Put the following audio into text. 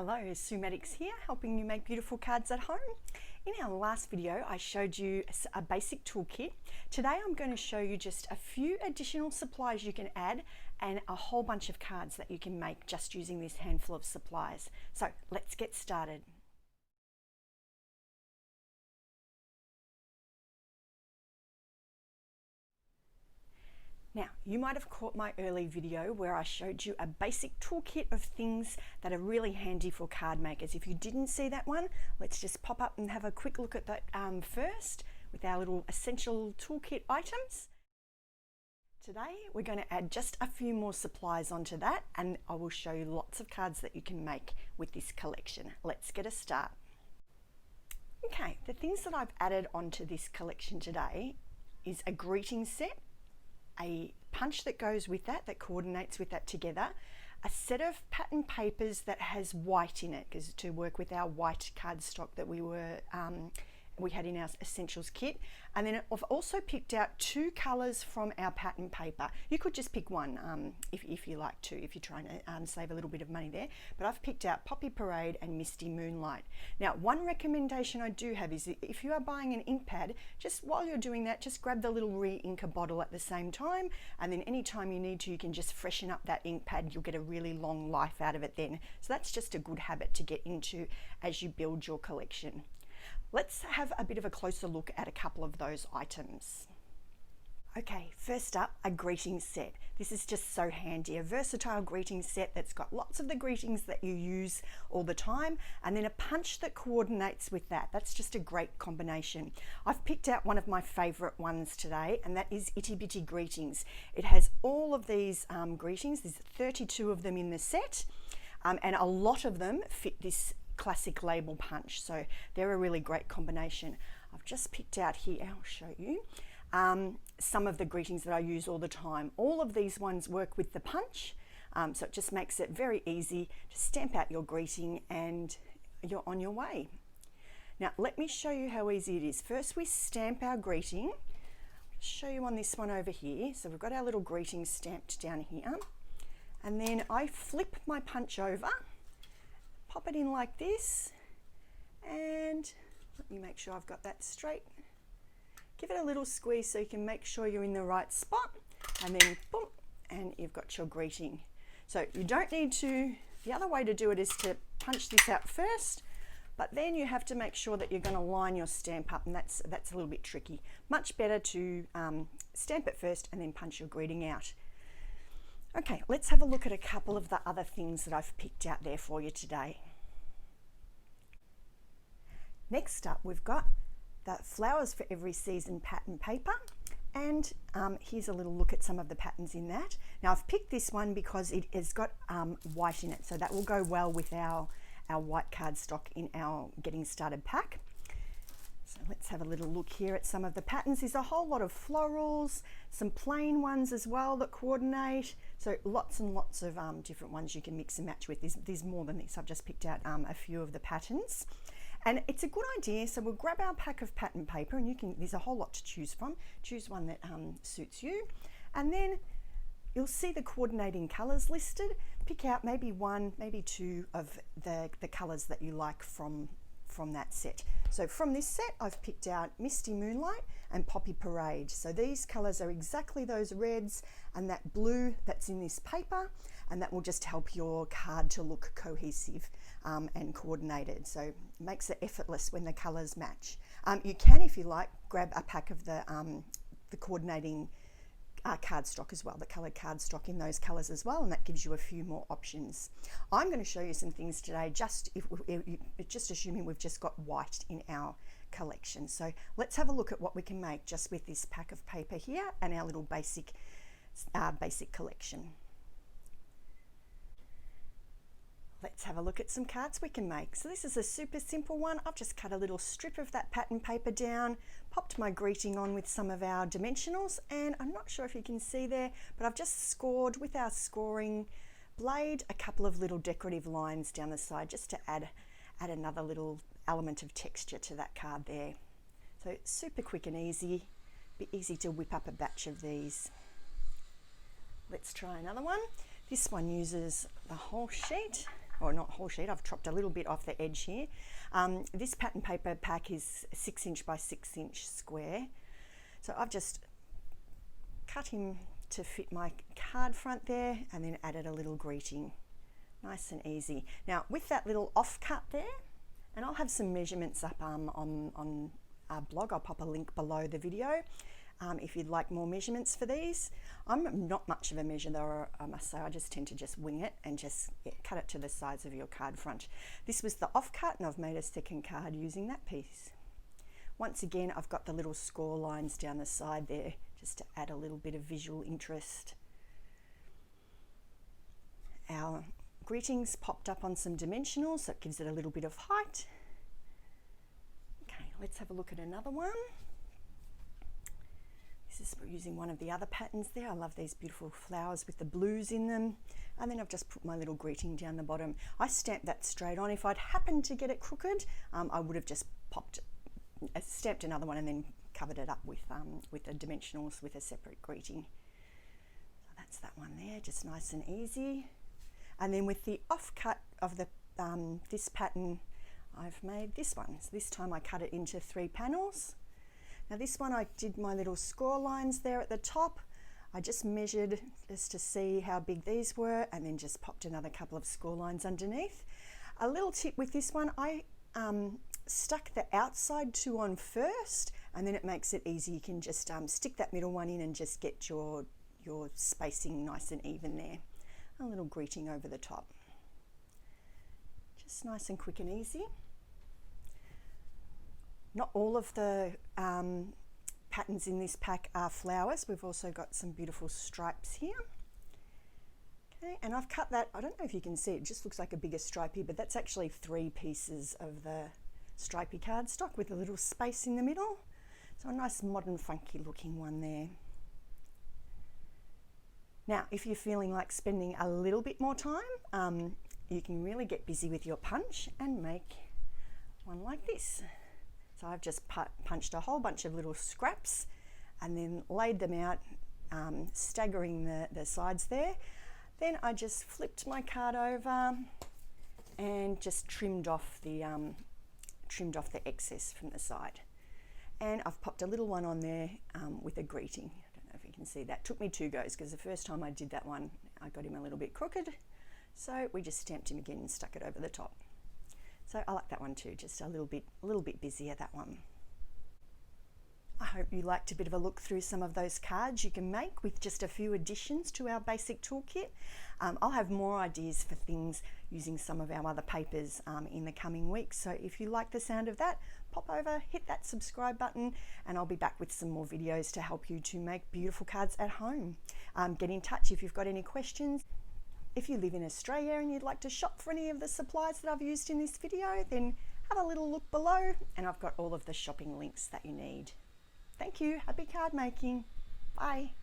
Hello, Sue Maddox here, helping you make beautiful cards at home. In our last video, I showed you a basic toolkit. Today I'm going to show you just a few additional supplies you can add and a whole bunch of cards that you can make just using this handful of supplies. So let's get started. Now, you might have caught my early video where I showed you a basic toolkit of things that are really handy for card makers. If you didn't see that one, let's just pop up and have a quick look at that first with our little essential toolkit items. Today, we're going to add just a few more supplies onto that, and I will show you lots of cards that you can make with this collection. Let's get a start. Okay, the things that I've added onto this collection today is a greeting set, a punch that goes with that, that coordinates with that together, a set of pattern papers that has white in it, because to work with our white cardstock that we had in our essentials kit. And then I've also picked out two colours from our pattern paper. You could just pick one if you like to, if you're trying to save a little bit of money there. But I've picked out Poppy Parade and Misty Moonlight. Now, one recommendation I do have is if you are buying an ink pad, just while you're doing that, just grab the little re-inker bottle at the same time, and then anytime you need to, you can just freshen up that ink pad. You'll get a really long life out of it then. So that's just a good habit to get into as you build your collection. Let's have a bit of a closer look at a couple of those items. Okay, first up, a greeting set. This is just so handy, a versatile greeting set that's got lots of the greetings that you use all the time, and then a punch that coordinates with that. That's just a great combination. I've picked out one of my favorite ones today, and that is Itty Bitty Greetings. It has all of these greetings. There's 32 of them in the set, and a lot of them fit this classic label punch, so they're a really great combination. I've just picked out here, I'll show you some of the greetings that I use all the time. All of these ones work with the punch, so it just makes it very easy to stamp out your greeting and you're on your way. Now let me show you how easy it is. First we stamp our greeting. I'll show you on this one over here. So we've got our little greeting stamped down here, and then I flip my punch over, pop it in like this, and let me make sure I've got that straight. Give it a little squeeze so you can make sure you're in the right spot, and then boom, and you've got your greeting. So you don't need to, the other way to do it is to punch this out first, but then you have to make sure that you're going to line your stamp up, and that's a little bit tricky. Much better to stamp it first and then punch your greeting out. Okay, let's have a look at a couple of the other things that I've picked out there for you today. Next up, we've got the Flowers for Every Season pattern paper, and here's a little look at some of the patterns in that. Now I've picked this one because it has got white in it, so that will go well with our white cardstock in our Getting Started pack. So let's have a little look here at some of the patterns. There's a whole lot of florals, some plain ones as well that coordinate. So lots and lots of different ones you can mix and match with. There's more than this. I've just picked out a few of the patterns. And it's a good idea. So we'll grab our pack of pattern paper, and there's a whole lot to choose from. Choose one that suits you. And then you'll see the coordinating colours listed. Pick out maybe one, maybe two of the colours that you like from that set. So from this set, I've picked out Misty Moonlight and Poppy Parade. So these colours are exactly those reds and that blue that's in this paper, and that will just help your card to look cohesive and coordinated. So it makes it effortless when the colours match. You can, if you like, grab a pack of the coordinating cardstock as well, the coloured cardstock in those colours as well, and that gives you a few more options. I'm going to show you some things today, just assuming we've just got white in our collection. So let's have a look at what we can make just with this pack of paper here and our little basic collection. Let's have a look at some cards we can make. So this is a super simple one. I've just cut a little strip of that pattern paper down, popped my greeting on with some of our dimensionals, and I'm not sure if you can see there, but I've just scored with our scoring blade a couple of little decorative lines down the side just to add another little element of texture to that card there. So super quick and easy. Be easy to whip up a batch of these. Let's try another one. This one uses the whole sheet. or not whole sheet, I've chopped a little bit off the edge here. This pattern paper pack is 6 inch by 6 inch square. So I've just cut him to fit my card front there and then added a little greeting. Nice and easy. Now with that little offcut there, and I'll have some measurements up on our blog. I'll pop a link below the video if you'd like more measurements for these. I'm not much of a measurer, I must say. I just tend to just wing it and just cut it to the size of your card front. This was the offcut, and I've made a second card using that piece. Once again, I've got the little score lines down the side there just to add a little bit of visual interest. Our greetings popped up on some dimensionals, so it gives it a little bit of height. Okay, let's have a look at another one. This is using one of the other patterns there. I love these beautiful flowers with the blues in them. And then I've just put my little greeting down the bottom. I stamped that straight on. If I'd happened to get it crooked, I would have just stamped another one and then covered it up with the dimensionals with a separate greeting. So that's that one there, just nice and easy. And then with the offcut of the this pattern, I've made this one. So this time I cut it into 3 panels. Now this one I did my little score lines there at the top. I just measured just to see how big these were and then just popped another couple of score lines underneath. A little tip with this one, I stuck the outside 2 on first, and then it makes it easy. You can just stick that middle one in and just get your spacing nice and even there. A little greeting over the top. Just nice and quick and easy. Not all of the patterns in this pack are flowers. We've also got some beautiful stripes here. Okay, and I've cut that, I don't know if you can see, it just looks like a bigger stripe here, but that's actually 3 pieces of the stripy cardstock with a little space in the middle. So a nice modern funky looking one there. Now, if you're feeling like spending a little bit more time, you can really get busy with your punch and make one like this. So I've just punched a whole bunch of little scraps and then laid them out, staggering the sides there. Then I just flipped my card over and just trimmed off the excess from the side. And I've popped a little one on there with a greeting. If you can see that. Took me 2 goes because the first time I did that one I got him a little bit crooked, so we just stamped him again and stuck it over the top. So I like that one too, just a little bit busier, that one. I hope you liked a bit of a look through some of those cards you can make with just a few additions to our basic toolkit. I'll have more ideas for things using some of our other papers in the coming weeks, so if you like the sound of that, pop over, hit that subscribe button, and I'll be back with some more videos to help you to make beautiful cards at home. Get in touch if you've got any questions. If you live in Australia and you'd like to shop for any of the supplies that I've used in this video, then have a little look below and I've got all of the shopping links that you need. Thank you. Happy card making. Bye.